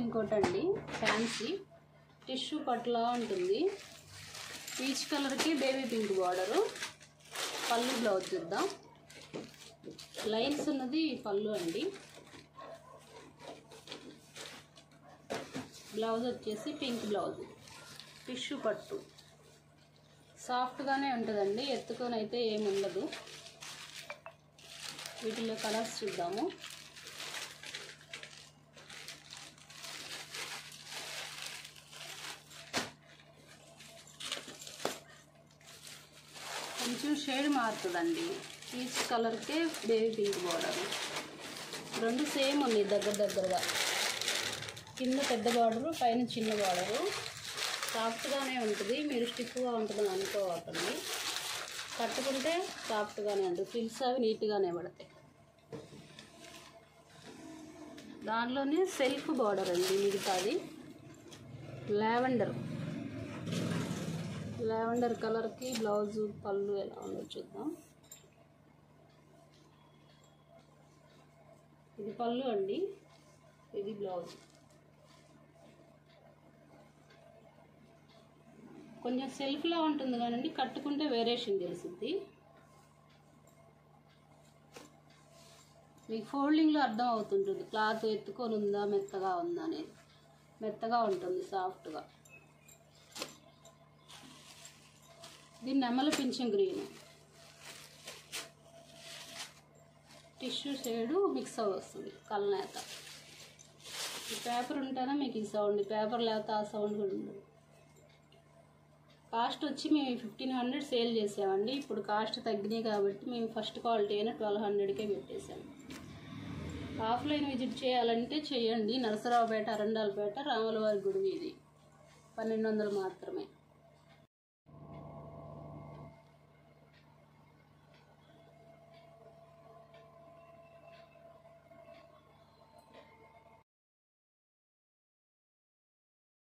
ఇంకోటండి fancy tissue పట్లా ఉంటుంది. Peach కలర్కి బేబీ పింక్ బార్డరు. పళ్ళు బ్లౌజ్ చూద్దాం. లైన్స్ ఉన్నది పళ్ళు అండి. బ్లౌజ్ వచ్చేసి పింక్ బ్లౌజ్. టిష్యూ పట్టు సాఫ్ట్గానే ఉంటుందండి, ఎత్తుకొని అయితే ఏమి ఉండదు. వీటిలో కలర్స్ చూద్దాము. కొంచెం షేడ్ మారుతుందండి. పీచ్ కలర్కే బేబీ పింక్ బార్డర్. రెండు సేమ్ ఉన్నాయి దగ్గరగా. కింద పెద్ద బార్డరు, పైన చిన్న బార్డరు. సాఫ్ట్గానే ఉంటుంది, మీరు స్టిఫ్గా ఉంటుందని అనుకోవద్దండి. కట్టుకుంటే సాఫ్ట్గానే ఉంటుంది. ఫిల్స్ అవి నీట్గానే పడతాయి. దానిలోనే సెల్ఫ్ బార్డర్ అండి మిగతాది. లావెండర్ కలర్కి బ్లౌజు పళ్ళు ఎలా ఉందో చూద్దాం. ఇది పళ్ళు అండి, ఇది బ్లౌజ్. కొంచెం సెల్ఫ్లా ఉంటుంది కానండి, కట్టుకుంటే వేరియేషన్ తెలుస్తుంది. మీకు ఫోల్డింగ్లో అర్థం అవుతుంటుంది క్లాత్ ఎత్తుకొని ఉందా మెత్తగా ఉందా అనేది. మెత్తగా ఉంటుంది, సాఫ్ట్గా. దీన్ని నెమలి పింఛం గ్రీన్ టిష్యూ షేడు మిక్స్ వస్తుంది కలనేత. ఈ పేపర్ ఉంటేనే మీకు ఈ సౌండ్, పేపర్ లేకపోతే ఆ సౌండ్ కూడా ఉండదు. కాస్ట్ వచ్చి మేము 1500 సేల్ చేసామండి. ఇప్పుడు కాస్ట్ తగ్గినాయి కాబట్టి మేము ఫస్ట్ క్వాలిటీ అయినా 1200కే పెట్టేసాము. ఆఫ్లైన్ విజిట్ చేయాలంటే చేయండి. నరసరావుపేట, అరండాలపేట, రాములవారి గుడి వీధి, 1200 మాత్రమే.